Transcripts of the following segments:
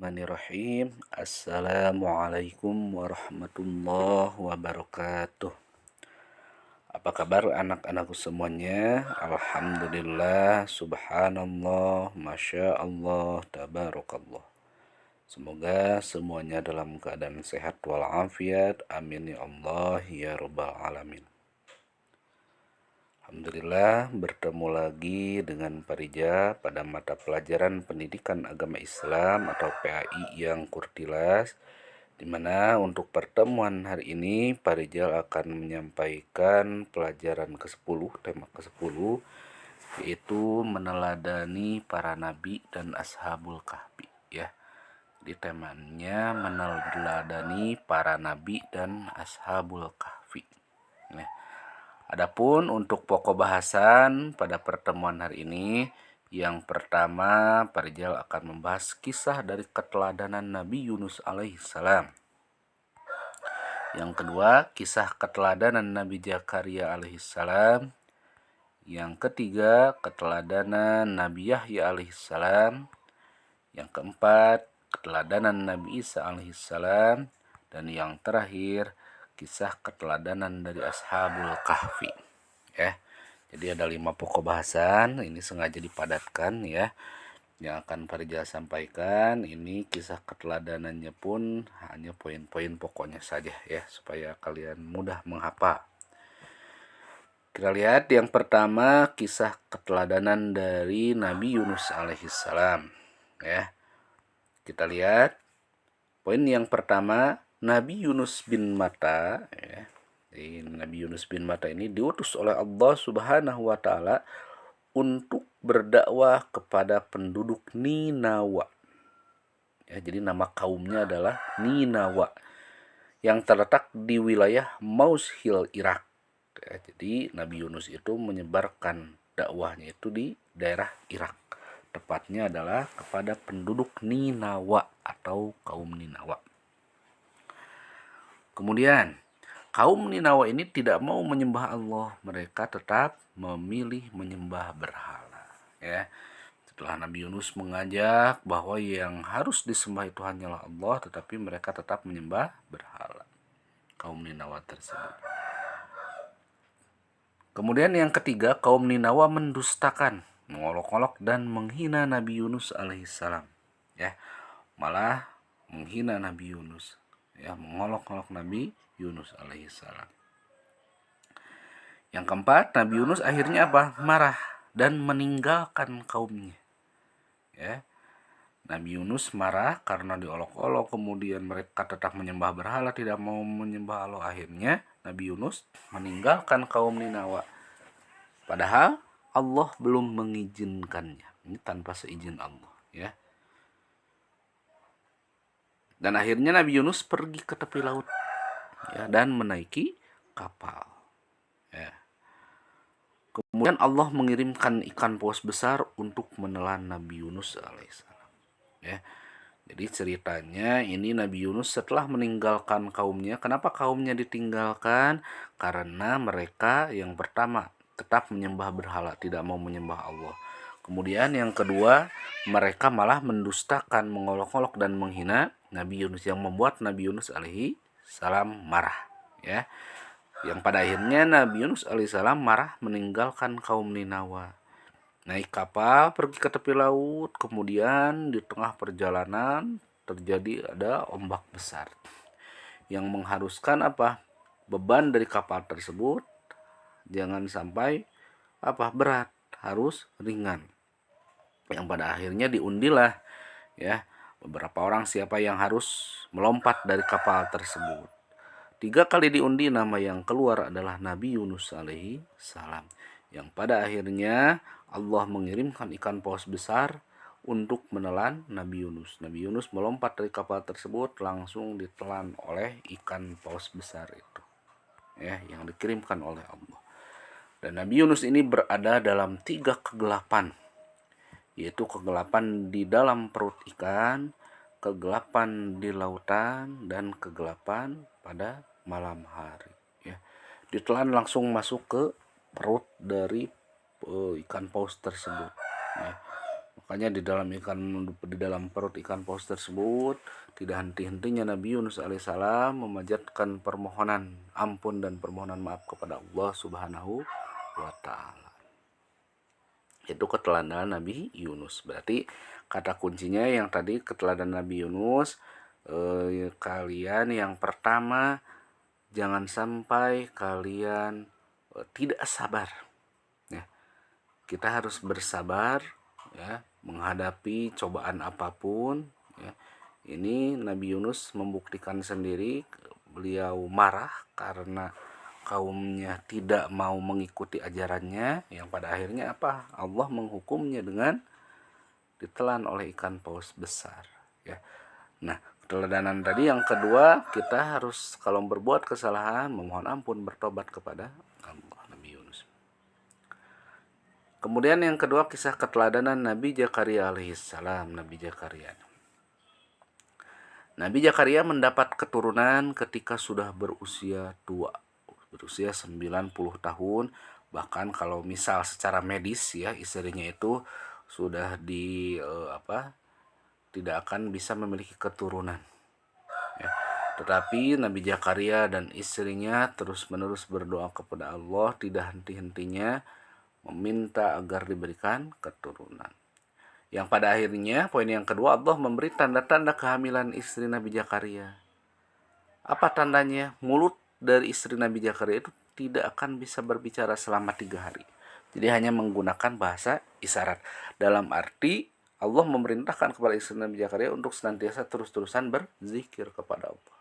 Bismillahirrahmanirrahim. Assalamualaikum warahmatullahi wabarakatuh. Apa kabar anak-anakku semuanya? Alhamdulillah, subhanallah, masya Allah, tabarakallah. Semoga semuanya dalam keadaan sehat walafiat. Amin ya Allah ya rabbal alamin. Alhamdulillah, bertemu lagi dengan Parija pada mata pelajaran Pendidikan Agama Islam atau PAI yang kurtilas, di mana untuk pertemuan hari ini Parijal akan menyampaikan pelajaran ke-10, tema ke-10, yaitu meneladani para nabi dan ashabul kahfi, ya. Di temanya meneladani para nabi dan ashabul kahfi. Nah, adapun untuk pokok bahasan pada pertemuan hari ini, yang pertama Parijal akan membahas kisah dari keteladanan Nabi Yunus alaihissalam. Yang kedua, kisah keteladanan Nabi Zakaria alaihissalam. Yang ketiga, keteladanan Nabi Yahya alaihissalam. Yang keempat, keteladanan Nabi Isa alaihissalam. Dan yang terakhir, kisah keteladanan dari ashabul kahfi, ya. Jadi ada 5 pokok bahasan, ini sengaja dipadatkan, ya, yang akan Parija sampaikan. Ini kisah keteladanannya pun hanya poin-poin pokoknya saja, ya, supaya kalian mudah menghafal. Kita lihat yang pertama, kisah keteladanan dari Nabi Yunus alaihissalam, ya. Kita lihat poin yang pertama, Nabi Yunus bin Matta, ya. Nabi Yunus bin Matta ini diutus oleh Allah Subhanahu wa taala untuk berdakwah kepada penduduk Ninawa. Ya, jadi nama kaumnya adalah Ninawa yang terletak di wilayah Mosul, Irak. Ya, jadi Nabi Yunus itu menyebarkan dakwahnya itu di daerah Irak. Tepatnya adalah kepada penduduk Ninawa atau kaum Ninawa. Kemudian kaum Ninawa ini tidak mau menyembah Allah, mereka tetap memilih menyembah berhala, ya. Setelah Nabi Yunus mengajak bahwa yang harus disembah itu hanyalah Allah, tetapi mereka tetap menyembah berhala, kaum Ninawa tersebut. Kemudian yang ketiga, kaum Ninawa mendustakan, mengolok-olok dan menghina Nabi Yunus alaihissalam, ya. Malah menghina Nabi Yunus, ya, mengolok-olok Nabi Yunus alaihissalam. Yang keempat, Nabi Yunus akhirnya apa? Marah dan meninggalkan kaumnya, ya. Nabi Yunus marah karena diolok-olok, kemudian mereka tetap menyembah berhala, tidak mau menyembah Allah. Akhirnya Nabi Yunus meninggalkan kaum Ninawa, padahal Allah belum mengizinkannya. Ini tanpa seizin Allah, ya. Dan akhirnya Nabi Yunus pergi ke tepi laut, ya, dan menaiki kapal, ya. Kemudian Allah mengirimkan ikan paus besar untuk menelan Nabi Yunus alaihissalam, ya. Jadi ceritanya ini Nabi Yunus setelah meninggalkan kaumnya. Kenapa kaumnya ditinggalkan? Karena mereka yang pertama tetap menyembah berhala, tidak mau menyembah Allah. Kemudian yang kedua, mereka malah mendustakan, mengolok-olok dan menghina Nabi Yunus, yang membuat Nabi Yunus alaihi salam marah, ya. Yang pada akhirnya Nabi Yunus alaihissalam marah meninggalkan kaum Ninawa. Naik kapal pergi ke tepi laut, kemudian di tengah perjalanan terjadi ada ombak besar yang mengharuskan apa? Beban dari kapal tersebut jangan sampai apa? Berat, harus ringan. Yang pada akhirnya diundilah, ya, beberapa orang siapa yang harus melompat dari kapal tersebut. 3 kali diundi, nama yang keluar adalah Nabi Yunus alaihi salam, yang pada akhirnya Allah mengirimkan ikan paus besar untuk menelan Nabi Yunus. Nabi Yunus melompat dari kapal tersebut, langsung ditelan oleh ikan paus besar itu, ya, yang dikirimkan oleh Allah. Dan Nabi Yunus ini berada dalam 3 kegelapan, yaitu kegelapan di dalam perut ikan, kegelapan di lautan, dan kegelapan pada malam hari, ya. Ditelan langsung masuk ke perut dari ikan paus tersebut, ya. Makanya di dalam perut ikan paus tersebut tidak henti-hentinya Nabi Yunus alaihissalam memanjatkan permohonan ampun dan permohonan maaf kepada Allah Subhanahu wa taala. Itu keteladanan Nabi Yunus. Berarti kata kuncinya yang tadi keteladanan Nabi Yunus, kalian yang pertama jangan sampai kalian tidak sabar. Ya. Kita harus bersabar ya menghadapi cobaan apapun ya. Ini Nabi Yunus membuktikan sendiri, beliau marah karena kaumnya tidak mau mengikuti ajarannya, yang pada akhirnya apa? Allah menghukumnya dengan ditelan oleh ikan paus besar ya. Nah, keteladanan tadi yang kedua, kita harus kalau berbuat kesalahan memohon ampun, bertobat kepada Allah, Nabi Yunus. Kemudian yang kedua, kisah keteladanan Nabi Zakaria alaihissalam. Nabi Zakaria mendapat keturunan ketika sudah berusia tua, berusia 90 tahun. Bahkan kalau misal secara medis ya, istrinya itu sudah tidak akan bisa memiliki keturunan ya. Tetapi Nabi Zakaria dan istrinya terus-menerus berdoa kepada Allah, tidak henti-hentinya meminta agar diberikan keturunan. Yang pada akhirnya, poin yang kedua, Allah memberi tanda-tanda kehamilan istri Nabi Zakaria. Apa tandanya? Mulut dari istri Nabi Zakaria itu tidak akan bisa berbicara selama 3 hari. Jadi hanya menggunakan bahasa isyarat. Dalam arti Allah memerintahkan kepada istri Nabi Zakaria untuk senantiasa terus-terusan berzikir kepada Allah.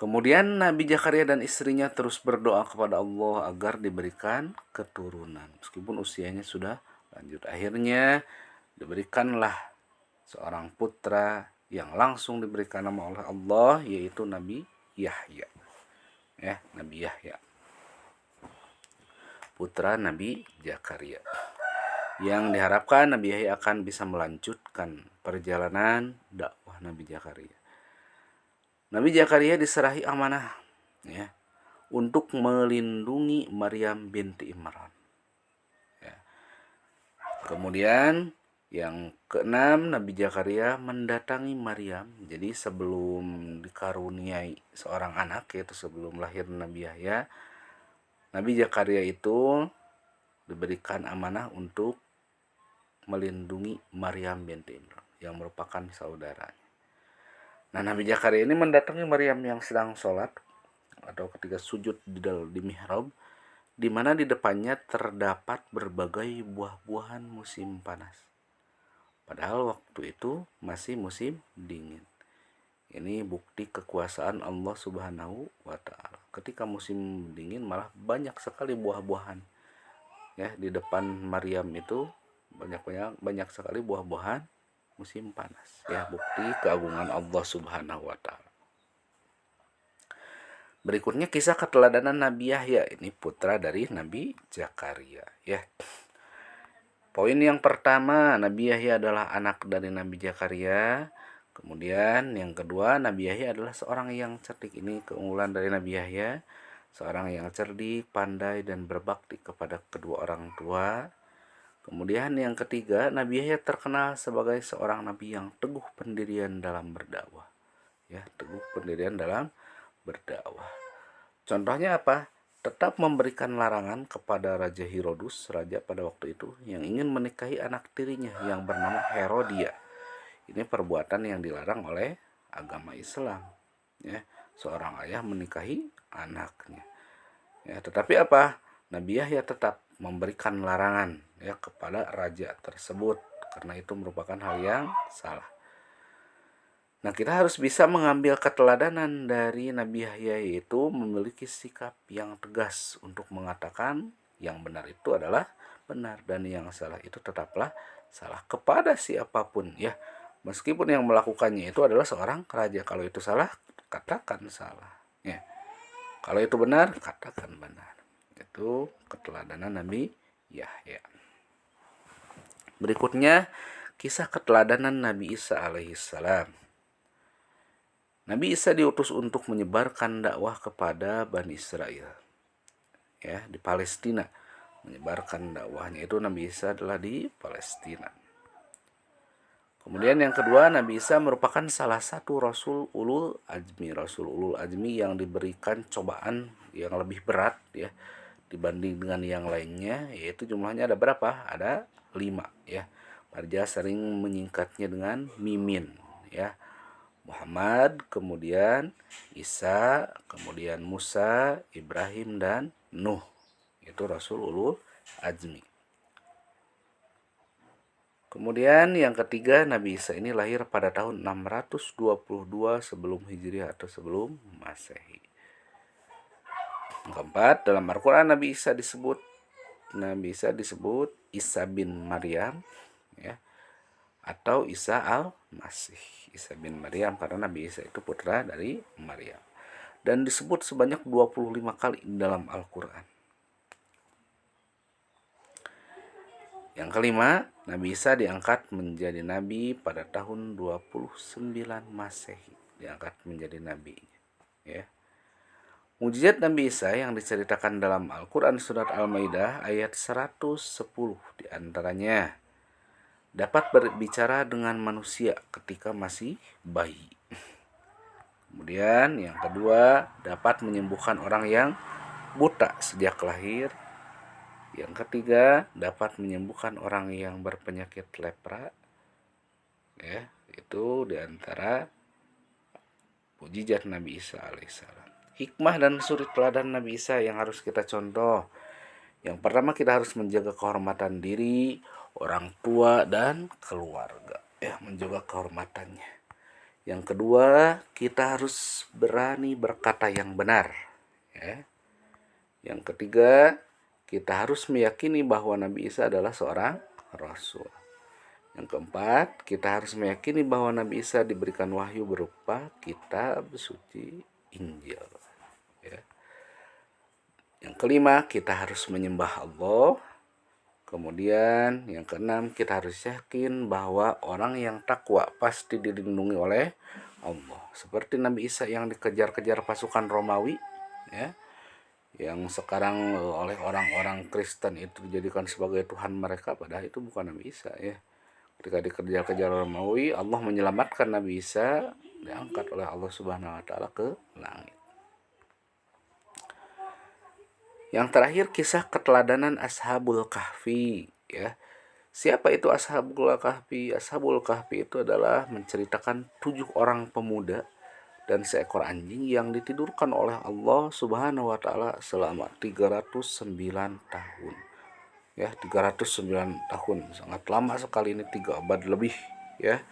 Kemudian Nabi Zakaria dan istrinya terus berdoa kepada Allah agar diberikan keturunan. Meskipun usianya sudah lanjut. Akhirnya diberikanlah seorang putra yang langsung diberikan nama oleh Allah, yaitu Nabi Yahya. Ya, Nabi Yahya. Putra Nabi Zakaria. Yang diharapkan Nabi Yahya akan bisa melanjutkan perjalanan dakwah Nabi Zakaria. Nabi Zakaria diserahi amanah ya, untuk melindungi Maryam binti Imran. Ya. Kemudian yang keenam, Nabi Zakaria mendatangi Maryam. Jadi sebelum dikaruniai seorang anak, yaitu sebelum lahir Nabi Yahya, Nabi Zakaria itu diberikan amanah untuk melindungi Maryam binti Imran yang merupakan saudaranya. Nah, Nabi Zakaria ini mendatangi Maryam yang sedang sholat atau ketika sujud di mihrab, di mana di depannya terdapat berbagai buah-buahan musim panas. Padahal waktu itu masih musim dingin. Ini bukti kekuasaan Allah Subhanahu wa taala. Ketika musim dingin malah banyak sekali buah-buahan. Ya, di depan Maryam itu banyak sekali buah-buahan musim panas. Ya, bukti keagungan Allah Subhanahu wa taala. Berikutnya kisah keteladanan Nabi Yahya, ini putra dari Nabi Zakaria ya. Poin yang pertama, Nabi Yahya adalah anak dari Nabi Zakaria. Kemudian yang kedua, Nabi Yahya adalah seorang yang cerdik. Ini keunggulan dari Nabi Yahya, seorang yang cerdik, pandai dan berbakti kepada kedua orang tua. Kemudian yang ketiga, Nabi Yahya terkenal sebagai seorang nabi yang teguh pendirian dalam berdakwah. Ya, teguh pendirian dalam berdakwah. Contohnya apa? Tetap memberikan larangan kepada Raja Herodus, raja pada waktu itu, yang ingin menikahi anak tirinya yang bernama Herodia. Ini perbuatan yang dilarang oleh agama Islam. Ya, seorang ayah menikahi anaknya. Ya, tetapi apa? Nabi Yahya tetap memberikan larangan ya kepada raja tersebut, karena itu merupakan hal yang salah. Nah, kita harus bisa mengambil keteladanan dari Nabi Yahya, yaitu memiliki sikap yang tegas untuk mengatakan yang benar itu adalah benar dan yang salah itu tetaplah salah kepada siapapun ya. Meskipun yang melakukannya itu adalah seorang raja, kalau itu salah katakan salah ya. Kalau itu benar katakan benar. Itu keteladanan Nabi Yahya. Berikutnya kisah keteladanan Nabi Isa alaihissalam. Nabi Isa diutus untuk menyebarkan dakwah kepada Bani Israel ya di Palestina. menyebarkan dakwahnya itu Nabi Isa adalah di Palestina. Kemudian yang kedua, Nabi Isa merupakan salah satu Rasul Ulul Azmi. Rasul Ulul Azmi yang diberikan cobaan yang lebih berat ya dibanding dengan yang lainnya, yaitu jumlahnya ada berapa? Ada 5 ya. Parja sering menyingkatnya dengan Mimin ya. Muhammad, kemudian Isa, kemudian Musa, Ibrahim dan Nuh. Itu Rasul Ulul Azmi. Kemudian yang ketiga, Nabi Isa ini lahir pada tahun 622 sebelum Hijriah atau sebelum Masehi. Yang keempat, dalam Al-Quran Nabi Isa disebut Isa bin Maryam ya, atau Isa al-Masih. Isa bin Maryam karena Nabi Isa itu putra dari Maryam. Dan disebut sebanyak 25 kali dalam Al-Quran. Yang kelima, Nabi Isa diangkat menjadi nabi pada tahun 29 Masehi. Diangkat menjadi nabi. Ya. Mukjizat Nabi Isa yang diceritakan dalam Al-Quran surat Al-Maidah ayat 110 diantaranya dapat berbicara dengan manusia ketika masih bayi. Kemudian yang kedua, dapat menyembuhkan orang yang buta sejak lahir. Yang ketiga, dapat menyembuhkan orang yang berpenyakit lepra. Ya, itu diantara mukjizat Nabi Isa alaihissalam. Hikmah dan suri teladan Nabi Isa yang harus kita contoh. Yang pertama, kita harus menjaga kehormatan diri, orang tua dan keluarga. Ya, menjaga kehormatannya. Yang kedua, kita harus berani berkata yang benar. Ya. Yang ketiga, kita harus meyakini bahwa Nabi Isa adalah seorang Rasul. Yang keempat, kita harus meyakini bahwa Nabi Isa diberikan wahyu berupa kitab suci Injil. Ya. Yang kelima, kita harus menyembah Allah. Kemudian yang keenam, kita harus yakin bahwa orang yang takwa pasti dilindungi oleh Allah. Seperti Nabi Isa yang dikejar-kejar pasukan Romawi, ya, yang sekarang oleh orang-orang Kristen itu dijadikan sebagai Tuhan mereka, padahal itu bukan Nabi Isa ya. Ketika dikejar-kejar Romawi, Allah menyelamatkan Nabi Isa, diangkat oleh Allah Subhanahu wa taala ke langit. Yang terakhir, kisah keteladanan Ashabul Kahfi ya. Siapa itu Ashabul Kahfi? Ashabul Kahfi itu adalah menceritakan 7 orang pemuda dan seekor anjing yang ditidurkan oleh Allah Subhanahu wa taala selama 309 tahun. Ya, 309 tahun. Sangat lama sekali ini, 3 abad lebih, ya.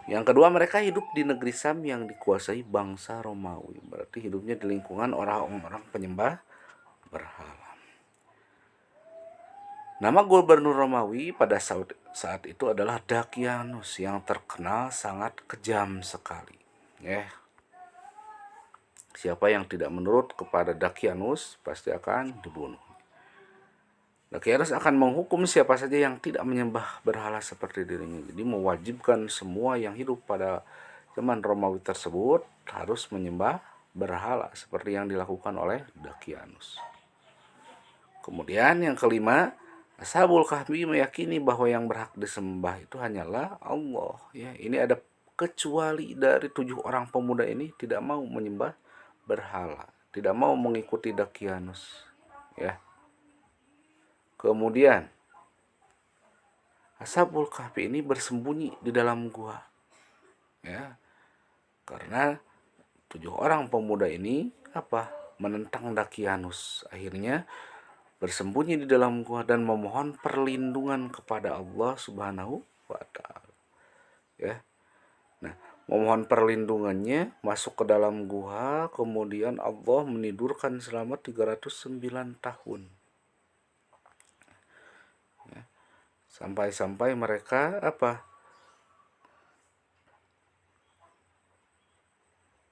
Yang kedua, mereka hidup di negeri Sam yang dikuasai bangsa Romawi. Berarti hidupnya di lingkungan orang-orang penyembah berhala. Nama gubernur Romawi pada saat itu adalah Dakianus yang terkenal sangat kejam sekali. Ya. Siapa yang tidak menurut kepada Dakianus pasti akan dibunuh. Dakianus akan menghukum siapa saja yang tidak menyembah berhala seperti dirinya. Jadi mewajibkan semua yang hidup pada zaman Romawi tersebut harus menyembah berhala seperti yang dilakukan oleh Dakianus. Kemudian yang kelima, Ashabul Kahfi meyakini bahwa yang berhak disembah itu hanyalah Allah. Ya, ini ada kecuali dari 7 orang pemuda ini tidak mau menyembah berhala, tidak mau mengikuti Dakianus. Ya. Kemudian Ashabul Kahfi ini bersembunyi di dalam gua. Ya. Karena 7 orang pemuda ini menentang Dakianus. Akhirnya bersembunyi di dalam gua dan memohon perlindungan kepada Allah Subhanahu wa taala. Ya. Nah, memohon perlindungannya, masuk ke dalam gua, kemudian Allah menidurkan selama 309 tahun. Ya. Sampai-sampai mereka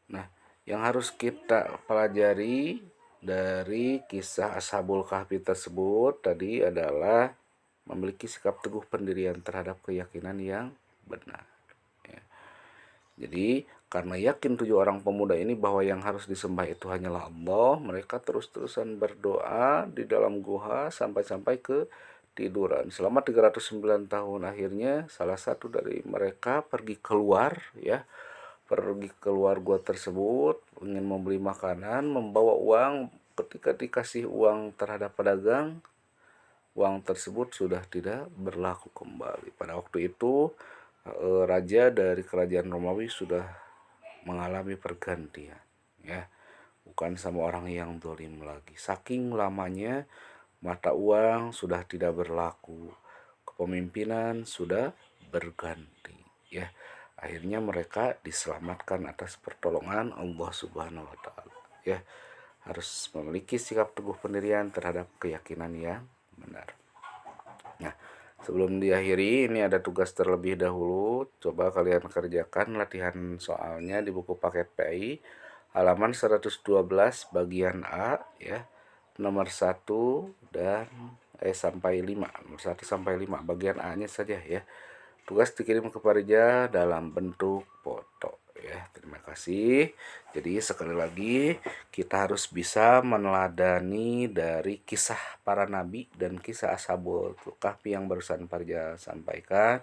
Nah, yang harus kita pelajari dari kisah Ashabul Kahfi tersebut tadi adalah memiliki sikap teguh pendirian terhadap keyakinan yang benar. Ya. Jadi karena yakin 7 orang pemuda ini bahwa yang harus disembah itu hanyalah Allah, mereka terus-terusan berdoa di dalam gua sampai-sampai ke tiduran. Selama 309 tahun akhirnya salah satu dari mereka pergi keluar ya, pergi keluar gua tersebut ingin membeli makanan, membawa uang. Ketika dikasih uang terhadap pedagang, uang tersebut sudah tidak berlaku kembali. Pada waktu itu raja dari kerajaan Romawi sudah mengalami pergantian ya, bukan sama orang yang dolim lagi. Saking lamanya mata uang sudah tidak berlaku, kepemimpinan sudah berganti ya. Akhirnya mereka diselamatkan atas pertolongan Allah Subhanahu wa taala ya. Harus memiliki sikap teguh pendirian terhadap keyakinan yang benar. Nah, sebelum diakhiri ini ada tugas terlebih dahulu. Coba kalian kerjakan latihan soalnya di buku paket PI halaman 112 bagian A ya. Nomor 1 dan sampai 5. Nomor 1 sampai 5 bagian A-nya saja ya. Tugas dikirim ke Parija dalam bentuk foto ya. Terima kasih. Jadi sekali lagi kita harus bisa meneladani dari kisah para nabi dan kisah Ashabul Kahfi yang barusan Parija sampaikan.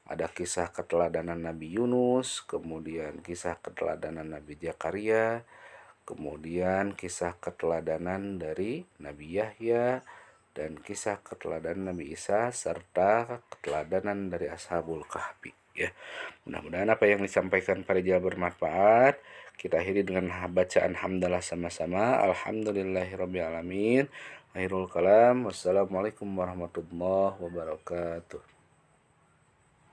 Ada kisah keteladanan Nabi Yunus, kemudian kisah keteladanan Nabi Zakaria, kemudian kisah keteladanan dari Nabi Yahya, dan kisah keteladanan Nabi Isa, serta keteladanan dari Ashabul Kahfi ya. Mudah-mudahan apa yang disampaikan Parija bermanfaat. Kita akhiri dengan bacaan hamdalah sama-sama. Alhamdulillahirabbil alamin. Akhirul kalam. Wassalamualaikum warahmatullahi wabarakatuh.